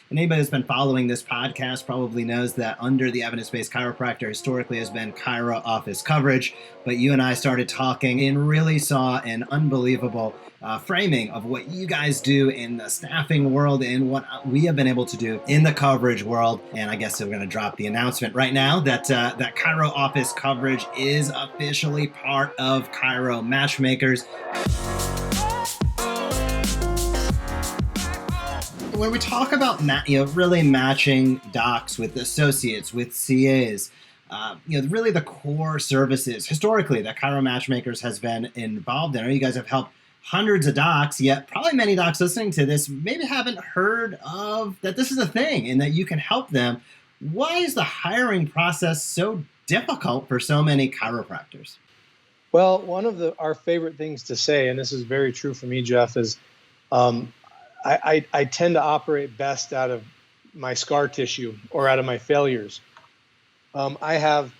And anybody that's been following this podcast probably knows that under the evidence-based chiropractor historically has been Chiro Office Coverage. But you and I started talking and really saw an unbelievable framing of what you guys do in the staffing world and what we have been able to do in the coverage world. And I guess we're going to drop the announcement right now that that Chiro Office Coverage is officially part of Chiro Match Makers. When we talk about really matching docs with associates, with CAs, really the core services historically that Chiro Match Makers has been involved in. I know you guys have helped hundreds of docs, yet probably many docs listening to this maybe haven't heard of that this is a thing and that you can help them. Why is the hiring process so difficult for so many chiropractors? Well, one of our favorite things to say, and this is very true for me, Jeff, is I tend to operate best out of my scar tissue or out of my failures. Right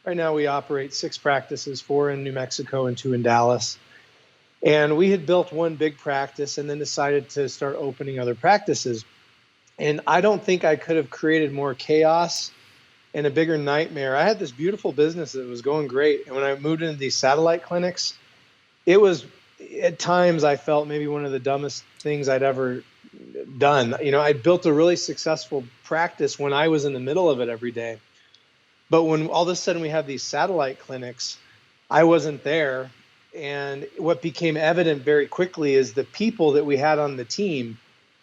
now we operate 6 practices, 4 in New Mexico and 2 in Dallas. And we had built one big practice and then decided to start opening other practices. And I don't think I could have created more chaos and a bigger nightmare. I had this beautiful business that was going great. And when I moved into these satellite clinics, it was, at times I felt maybe one of the dumbest things I'd ever done. I built a really successful practice when I was in the middle of it every day. But when all of a sudden we have these satellite clinics, I wasn't there. And what became evident very quickly is the people that we had on the team,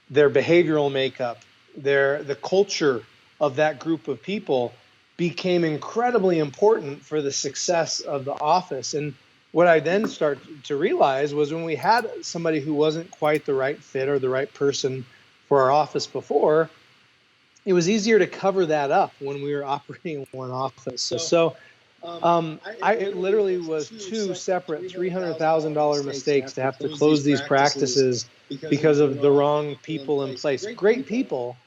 their behavioral makeup, the culture of that group of people became incredibly important for the success of the office. And what I then started to realize was when we had somebody who wasn't quite the right fit or the right person for our office before, it was easier to cover that up when we were operating one office. It literally was 2 separate $300,000 mistakes to have to close these practices because of the wrong people in place. Great people,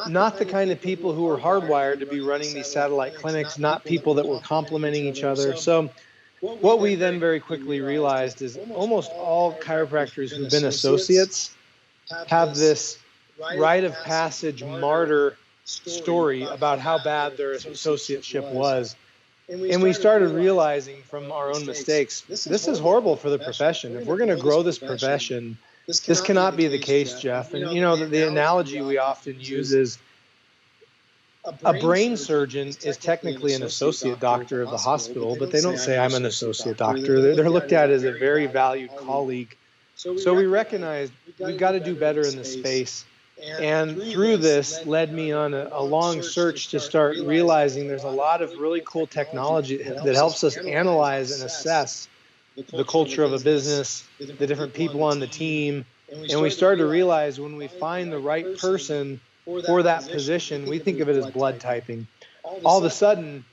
not the kind of people who were hardwired to be running these satellite clinics, not people that were complementing each other. So what we then very quickly realized is almost all chiropractors who've been associates have this rite of passage martyr story about how bad their associateship was. And we started realizing from our own mistakes, this is horrible for the profession. If we're going to grow this profession, this cannot be the case, Jeff. And, the analogy we often use is a brain surgeon is technically an associate doctor of the hospital, but they don't say I'm an associate doctor. They're looked at as a very valued colleague. So we recognized we've got to do better in this space. And through this led me on a long search to start realizing there's a lot of really cool technology that helps us analyze and assess the culture of a business, the different people on the team. And we started to realize when we find the right person for that position, we think of it as blood typing. All of a sudden,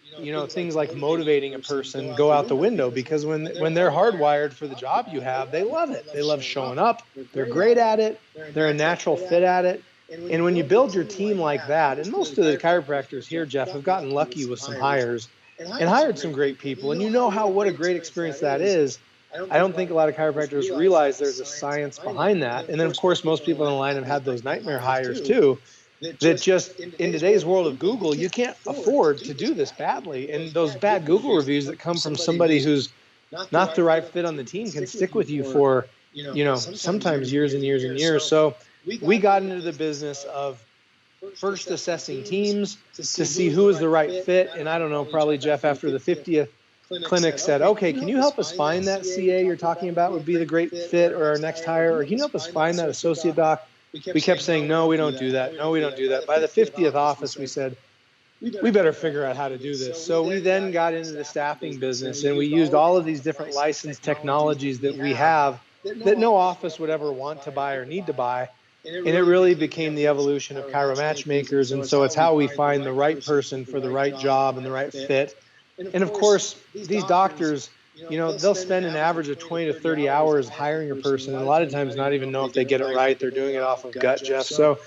things like motivating a person go out the window because when they're hardwired for the job you have, they love it. They love showing up. They're great at it. They're a natural fit at it. And when you build your team like that, and most of the chiropractors here, Jeff, have gotten lucky with some hires and hired some great people. And what a great experience that is. I don't think a lot of chiropractors realize there's a science behind that. And then, of course, most people in the line have had those nightmare hires too. That just in today's world of Google, you can't afford to do this badly. And those bad Google reviews that come from somebody who's not the right fit on the team can stick with you for, sometimes years and years and years. So we got into the business of first assessing teams to see who was the right fit. And I don't know, probably Jeff, after the 50th clinic said, okay, can you help us find that CA you're talking about would be the great fit or our next hire? Or can you help us find that associate doc? We kept saying, no, we don't do that. No, we don't do that. By the 50th office, we said, we better figure out how to do this. So we then got into the staffing business, and we used all of these different licensed technologies that we have that no office would ever want to buy or need to buy. And it really became the evolution of Chiro Match Makers. And so it's how we find the right person for the right job and the right fit. And of course, these doctors, they'll spend an average of 20 to 30 hours hiring a person, and a lot of times not even know if they get it right. They're doing it off of gut, Jeff. So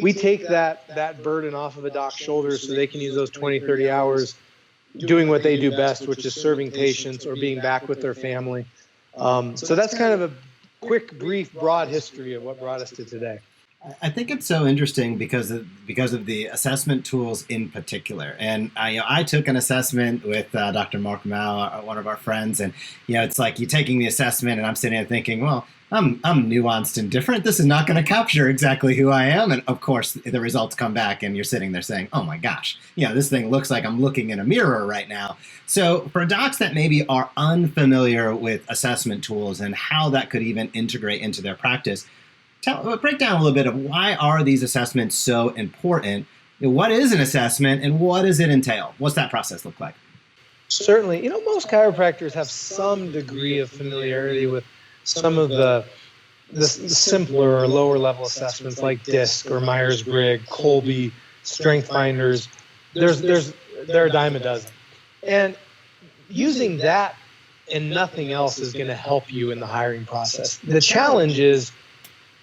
we take that burden off of a doc's shoulders so they can use those 20, 30 hours doing what they do best, which is serving patients or being back with their family. So that's kind of a quick, brief, broad history of what brought us to today. I think it's so interesting because of the assessment tools in particular. And I took an assessment with Dr. Mark Mao, one of our friends, and it's like you taking the assessment, and I'm sitting there thinking, well, I'm nuanced and different. This is not going to capture exactly who I am. And of course, the results come back, and you're sitting there saying, oh my gosh, this thing looks like I'm looking in a mirror right now. So for docs that maybe are unfamiliar with assessment tools and how that could even integrate into their practice, break down a little bit of why are these assessments so important? What is an assessment and what does it entail? What's that process look like? Certainly. Most chiropractors have some degree of familiarity with some of the simpler or lower level assessments like DISC or Myers-Briggs, Kolbe, Strength Finders. There are a dime a dozen. And using that and nothing else is going to help you in the hiring process. The challenge is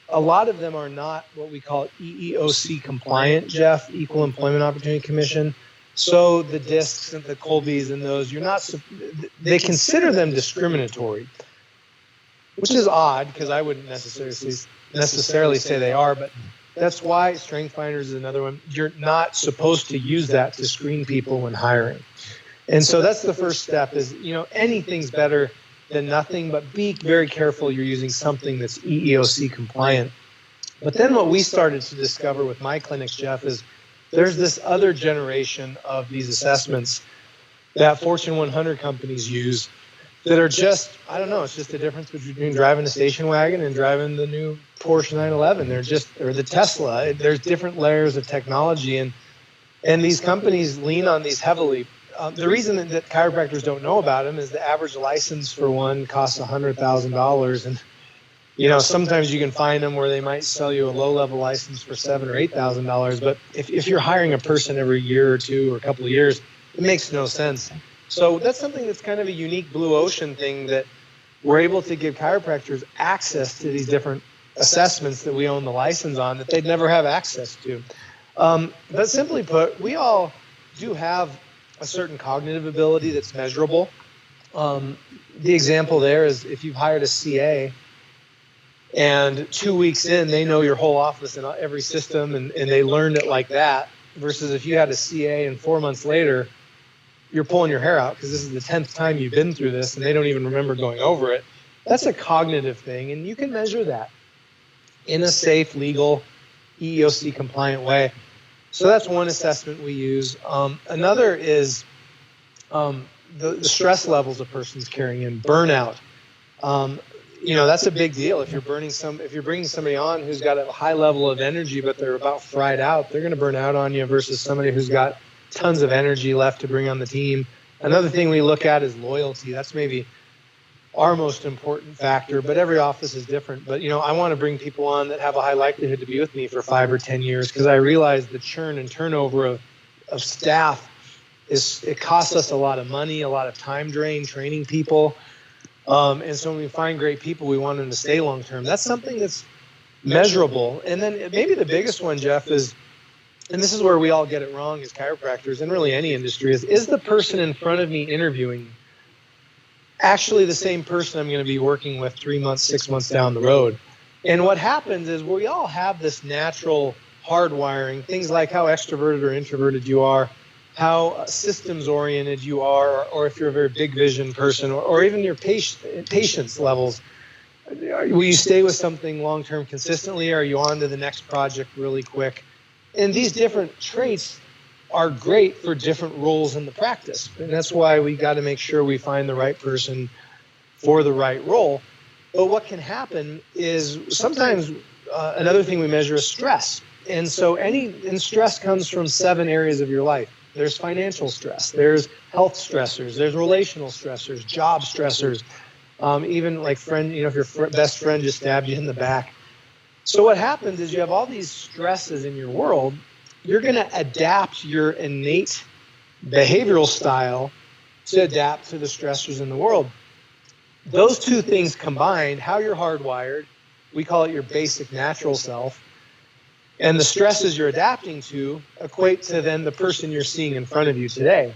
a lot of them are not what we call EEOC compliant, Jeff, Equal Employment Opportunity Commission. So the DISCs and the Kolbes and those, they consider them discriminatory, which is odd because I wouldn't necessarily say they are, but that's why Strength Finders is another one. You're not supposed to use that to screen people when hiring. And so that's the first step is, anything's better than nothing, but be very careful you're using something that's EEOC compliant. But then what we started to discover with my clinics, Jeff, is there's this other generation of these assessments that Fortune 100 companies use that are just, I don't know, it's just the difference between driving a station wagon and driving the new Porsche 911. Or the Tesla. There's different layers of technology, and these companies lean on these heavily. The reason that chiropractors don't know about them is the average license for one costs $100,000, and sometimes you can find them where they might sell you a low-level license for $7,000 or $8,000. But if you're hiring a person every year or two or a couple of years, it makes no sense. So that's something that's kind of a unique blue ocean thing that we're able to give chiropractors access to these different assessments that we own the license on that they'd never have access to. But simply put, we all do have a certain cognitive ability that's measurable. The example there is if you've hired a CA and 2 weeks in, they know your whole office and every system and they learned it like that, versus if you had a CA and 4 months later, you're pulling your hair out because this is the 10th time you've been through this and they don't even remember going over it. That's a cognitive thing, and you can measure that in a safe, legal, EEOC compliant way. So that's one assessment we use. Another is the stress levels a person's carrying in, burnout. That's a big deal. If you're bringing somebody on who's got a high level of energy, but they're about fried out, they're going to burn out on you versus somebody who's got tons of energy left to bring on the team. Another thing we look at is loyalty. That's maybe our most important factor, but every office is different. But, I want to bring people on that have a high likelihood to be with me for 5 or 10 years because I realize the churn and turnover of staff it costs us a lot of money, a lot of time drain, training people. And so when we find great people, we want them to stay long term. That's something that's measurable. And then maybe the biggest one, Jeff, is, and this is where we all get it wrong as chiropractors and really any industry, is the person in front of me interviewing actually the same person I'm going to be working with 3 months, 6 months down the road? And what happens is we all have this natural hardwiring, things like how extroverted or introverted you are, how systems oriented you are, or if you're a very big vision person, or even your patience levels. Will you stay with something long-term consistently, or are you on to the next project really quick? And these different traits are great for different roles in the practice. And that's why we got to make sure we find the right person for the right role. But what can happen is sometimes another thing we measure is stress. And so stress comes from 7 areas of your life. There's financial stress, there's health stressors, there's relational stressors, job stressors, even like if your best friend just stabbed you in the back. So what happens is you have all these stresses in your world. You're going to adapt your innate behavioral style to adapt to the stressors in the world. Those two things combined, how you're hardwired, we call it your basic natural self, and the stresses you're adapting to equate to then the person you're seeing in front of you today.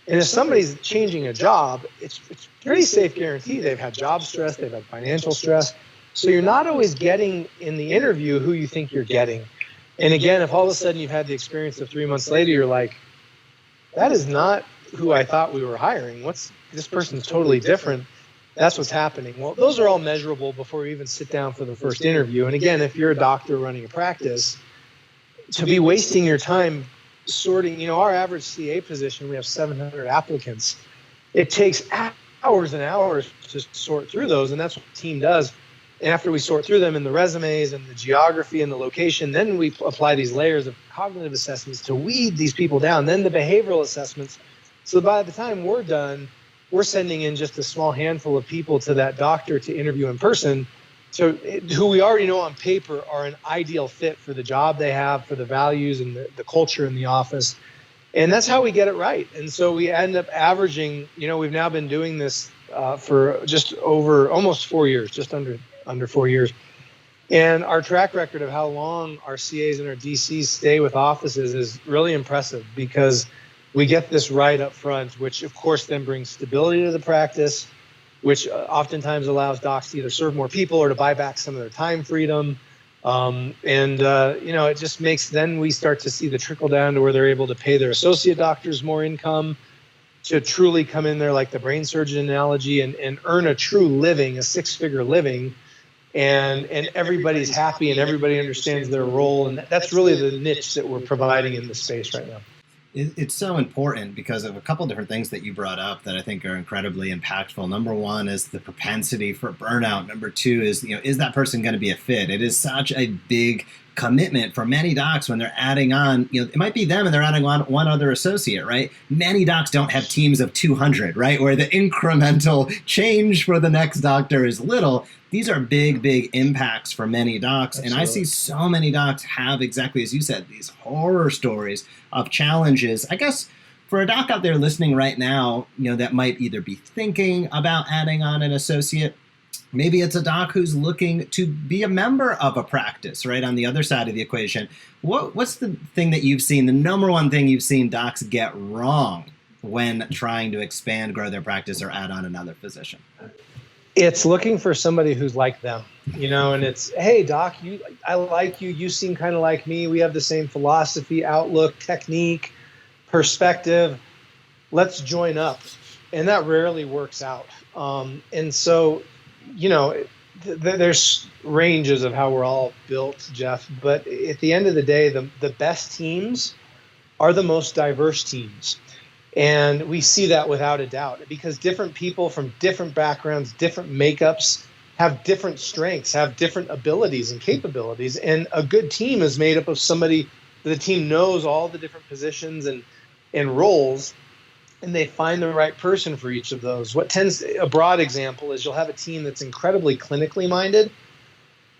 And if somebody's changing a job, it's pretty safe guarantee they've had job stress, they've had financial stress. So you're not always getting in the interview who you think you're getting. And again, if all of a sudden you've had the experience of 3 months later, you're like, that is not who I thought we were hiring. This person's totally different. That's what's happening. Well, those are all measurable before you even sit down for the first interview. And again, if you're a doctor running a practice, to be wasting your time sorting, our average CA position, we have 700 applicants. It takes hours and hours to sort through those, and that's what the team does. And after we sort through them in the resumes and the geography and the location, then we apply these layers of cognitive assessments to weed these people down, then the behavioral assessments. So by the time we're done, we're sending in just a small handful of people to that doctor to interview in person, so who we already know on paper are an ideal fit for the job they have, for the values and the culture in the office. And that's how we get it right. And so we end up averaging, we've now been doing this for just over almost 4 years, just under 4 years. And our track record of how long our CAs and our DCs stay with offices is really impressive, because we get this right up front, which of course then brings stability to the practice, which oftentimes allows docs to either serve more people or to buy back some of their time freedom. It just makes, then we start to see the trickle down to where they're able to pay their associate doctors more income, to truly come in there like the brain surgeon analogy and earn a true living, a 6-figure living. And everybody's happy and everybody understands their role. And that's really the niche that we're providing in the space right now. It's so important because of a couple different things that you brought up that I think are incredibly impactful. Number one is the propensity for burnout. Number two is, is that person going to be a fit? It is such a big commitment for many docs when they're adding on, it might be them and they're adding on one other associate, right? Many docs don't have teams of 200, right? Where the incremental change for the next doctor is little. These are big, big impacts for many docs. Absolutely. And I see so many docs have, exactly as you said, these horror stories of challenges. I guess for a doc out there listening right now, that might either be thinking about adding on an associate. Maybe it's a doc who's looking to be a member of a practice, right, on the other side of the equation. What's the thing that you've seen, the number one thing you've seen docs get wrong when trying to expand, grow their practice, or add on another physician? It's looking for somebody who's like them, and it's, hey, doc, I like you. You seem kind of like me. We have the same philosophy, outlook, technique, perspective. Let's join up. And that rarely works out. And so, there's ranges of how we're all built, Jeff. But at the end of the day, the best teams are the most diverse teams. And we see that without a doubt, because different people from different backgrounds, different makeups, have different strengths, have different abilities and capabilities. And a good team is made up of somebody, the team knows all the different positions and roles, and they find the right person for each of those. A broad example is you'll have a team that's incredibly clinically minded.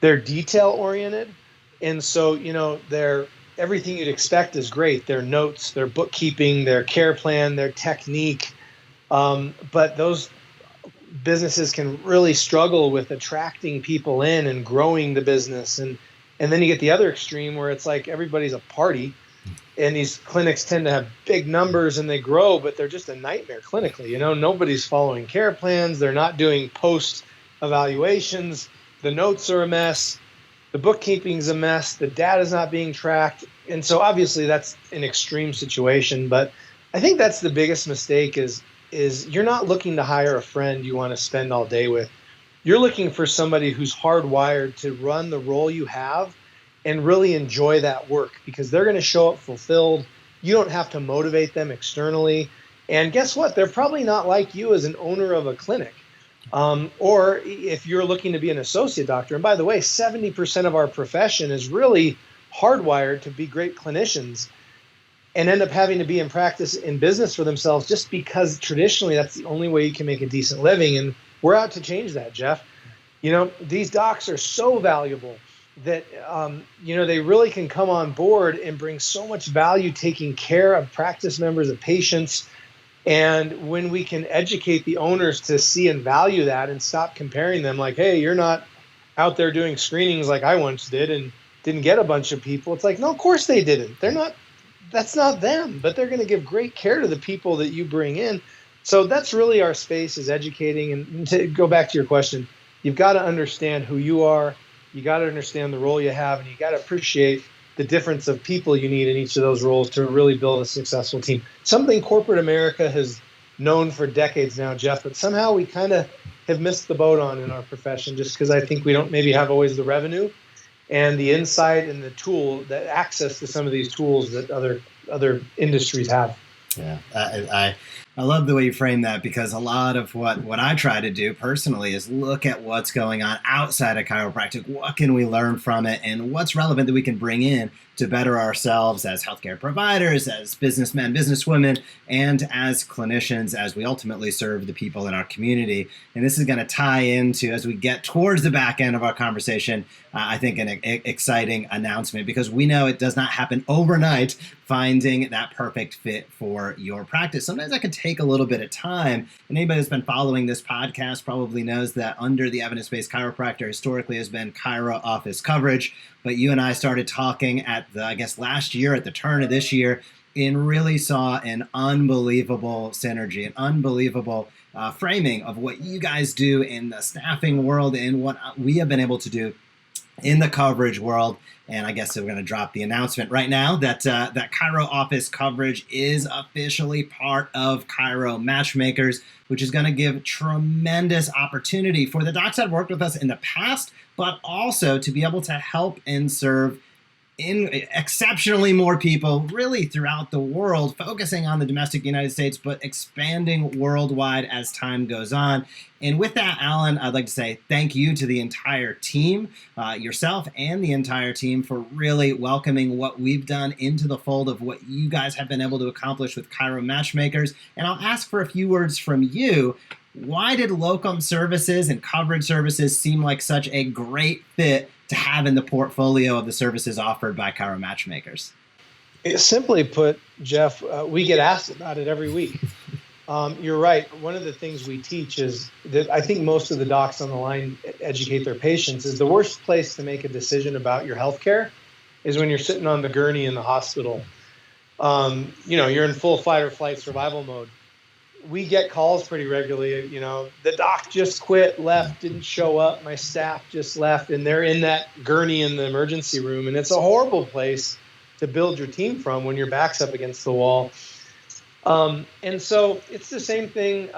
They're detail oriented. And so, they're everything you'd expect is great. Their notes, their bookkeeping, their care plan, their technique. But those businesses can really struggle with attracting people in and growing the business. And then you get the other extreme where it's like everybody's a party. And these clinics tend to have big numbers and they grow, but they're just a nightmare clinically. Nobody's following care plans. They're not doing post evaluations. The notes are a mess. The bookkeeping's a mess. The data's not being tracked. And so obviously that's an extreme situation. But I think that's the biggest mistake is you're not looking to hire a friend you want to spend all day with. You're looking for somebody who's hardwired to run the role you have and really enjoy that work, because they're going to show up fulfilled. You don't have to motivate them externally. And guess what? They're probably not like you as an owner of a clinic. Or if you're looking to be an associate doctor, and by the way, 70% of our profession is really hardwired to be great clinicians and end up having to be in practice in business for themselves just because traditionally that's the only way you can make a decent living. And we're out to change that, Jeff. These docs are so valuable that, they really can come on board and bring so much value taking care of practice members, of patients. And when we can educate the owners to see and value that and stop comparing them like, hey, you're not out there doing screenings like I once did and didn't get a bunch of people. It's like, no, of course they didn't. That's not them, but they're going to give great care to the people that you bring in. So that's really our space, is educating. And to go back to your question, you've got to understand who you are. You got to understand the role you have, and you got to appreciate the difference of people you need in each of those roles to really build a successful team. Something corporate America has known for decades now, Jeff, but somehow we kind of have missed the boat on in our profession, just because I think we don't maybe have always the revenue and the insight and the tool, that access to some of these tools that other industries have. Yeah, I love the way you frame that, because a lot of what I try to do personally is look at what's going on outside of chiropractic. What can we learn from it, and what's relevant that we can bring in to better ourselves as healthcare providers, as businessmen, businesswomen, and as clinicians, as we ultimately serve the people in our community. And this is going to tie into, as we get towards the back end of our conversation, I think an exciting announcement, because we know it does not happen overnight, finding that perfect fit for your practice. Sometimes that can take a little bit of time. And anybody that's been following this podcast probably knows that under the evidence-based chiropractor historically has been Chiro Office Coverage. But you and I started talking at last year, at the turn of this year, and really saw an unbelievable synergy, an unbelievable framing of what you guys do in the staffing world and what we have been able to do in the coverage world. And I guess we're going to drop the announcement right now that Chiro Office Coverage is officially part of Chiro Match Makers, which is going to give tremendous opportunity for the docs that have worked with us in the past, but also to be able to help and serve in exceptionally more people really throughout the world, focusing on the domestic United States, but expanding worldwide as time goes on. And with that, Alan, I'd like to say thank you to the entire team, yourself and the entire team, for really welcoming what we've done into the fold of what you guys have been able to accomplish with Chiro Match Makers. And I'll ask for a few words from you. Why did Locum Services and Coverage Services seem like such a great fit to have in the portfolio of the services offered by Chiro Match Makers? Simply put, Jeff, we get asked about it every week. You're right. One of the things we teach is that I think most of the docs on the line educate their patients is the worst place to make a decision about your healthcare is when you're sitting on the gurney in the hospital. You're in full fight or flight survival mode. We get calls pretty regularly, the doc just quit, left, didn't show up, my staff just left, and they're in that gurney in the emergency room. And it's a horrible place to build your team from when your back's up against the wall. And so it's the same thing.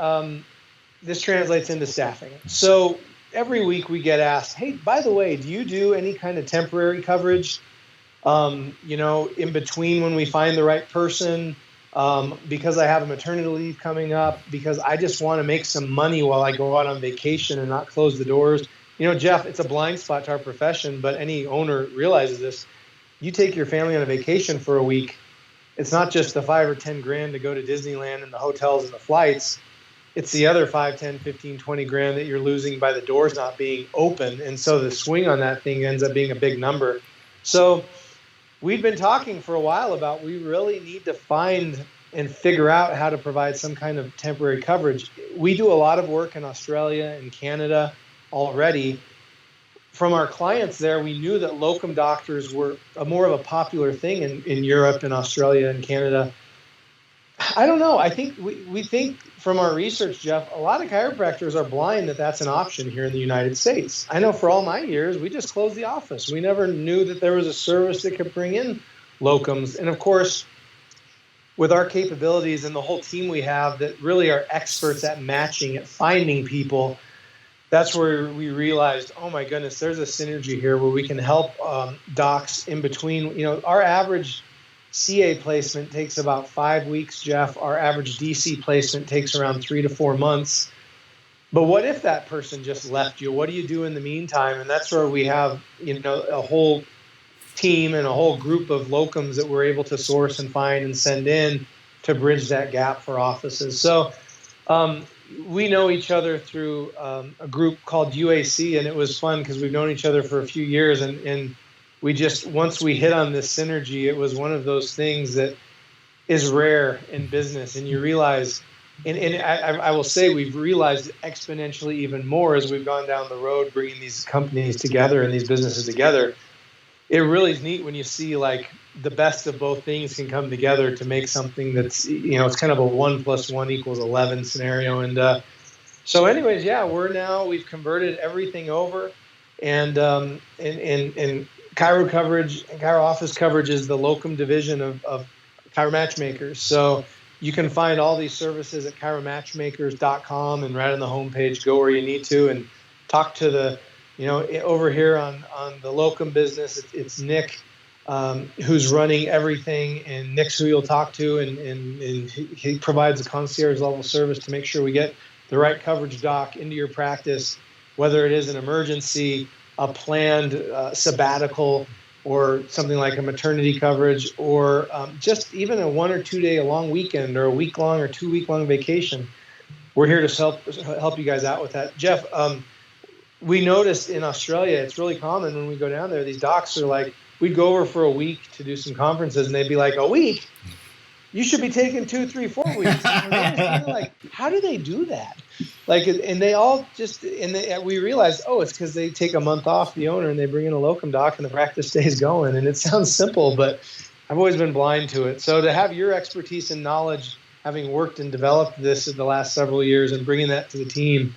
This translates into staffing. So every week we get asked, hey, by the way, do you do any kind of temporary coverage, in between when we find the right person? Because I have a maternity leave coming up, because I just want to make some money while I go out on vacation and not close the doors. Jeff, it's a blind spot to our profession, but any owner realizes this. You take your family on a vacation for a week. It's not just the $5 or $10 grand to go to Disneyland and the hotels and the flights. It's the other 5, 10, 15, 20 grand that you're losing by the doors not being open. And so the swing on that thing ends up being a big number. So we've been talking for a while about we really need to find and figure out how to provide some kind of temporary coverage. We do a lot of work in Australia and Canada already. From our clients there, we knew that locum doctors were more of a popular thing in Europe and Australia and Canada. I don't know. I think we think from our research, Jeff, a lot of chiropractors are blind that that's an option here in the United States. I know for all my years, we just closed the office. We never knew that there was a service that could bring in locums. And of course, with our capabilities and the whole team we have that really are experts at matching, at finding people, that's where we realized, oh my goodness, there's a synergy here where we can help docs in between. Our average CA placement takes about 5 weeks, Jeff. Our average DC placement takes around 3 to 4 months. But what if that person just left you? What do you do in the meantime? And that's where we have, a whole team and a whole group of locums that we're able to source and find and send in to bridge that gap for offices. So we know each other through a group called UAC, and it was fun because we've known each other for a few years, and we just, once we hit on this synergy, it was one of those things that is rare in business. And you realize, and I will say we've realized exponentially even more as we've gone down the road, bringing these companies together and these businesses together. It really is neat when you see like the best of both things can come together to make something that's, it's kind of a 1 + 1 = 11 scenario. And So anyways, yeah, we've converted everything over, and Chiro Coverage and Chiro Office Coverage is the locum division of Chiro Match Makers. So you can find all these services at chiromatchmakers.com, and right on the homepage, go where you need to and talk to the, over here on the locum business, it's Nick, who's running everything, and Nick's who you'll talk to, and he provides a concierge level service to make sure we get the right coverage doc into your practice, whether it is an emergency, a planned sabbatical, or something like a maternity coverage, or just even a 1 or 2 day, a long weekend, or a week long or 2 week long vacation. We're here to help you guys out with that. Jeff, we noticed in Australia, it's really common when we go down there, these docs are like, we'd go over for a week to do some conferences, and they'd be like, a week? You should be taking 2, 3, 4 weeks. And like, how do they do that? Like, and they all just, we realized, it's because they take a month off, the owner, and they bring in a locum doc, and the practice stays going. And it sounds simple, but I've always been blind to it. So to have your expertise and knowledge, having worked and developed this in the last several years and bringing that to the team,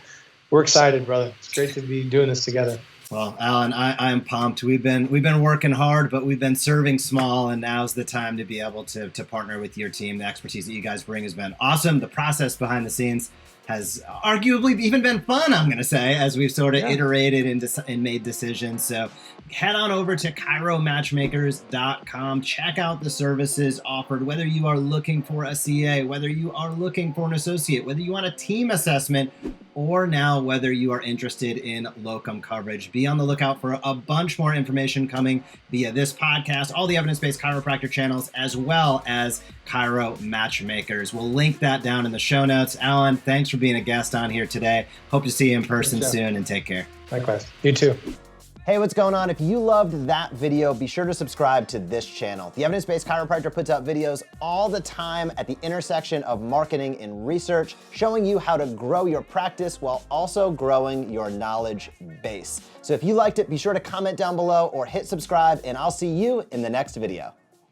we're excited, brother. It's great to be doing this together. Well, Alan, I am pumped. We've been working hard, but we've been serving small, and now's the time to be able to partner with your team. The expertise that you guys bring has been awesome. The process behind the scenes has arguably even been fun, I'm going to say, as we've sort of iterated and made decisions. So head on over to chiromatchmakers.com. Check out the services offered, whether you are looking for a CA, whether you are looking for an associate, whether you want a team assessment, or now whether you are interested in locum coverage. Be on the lookout for a bunch more information coming via this podcast, all the evidence-based chiropractor channels, as well as Chiro Match Makers. We'll link that down in the show notes. Alan, thanks for being a guest on here today. Hope to see you in person soon, and take care. Likewise. You too. Hey, what's going on? If you loved that video, be sure to subscribe to this channel. The Evidence-Based Chiropractor puts out videos all the time at the intersection of marketing and research, showing you how to grow your practice while also growing your knowledge base. So if you liked it, be sure to comment down below or hit subscribe, and I'll see you in the next video.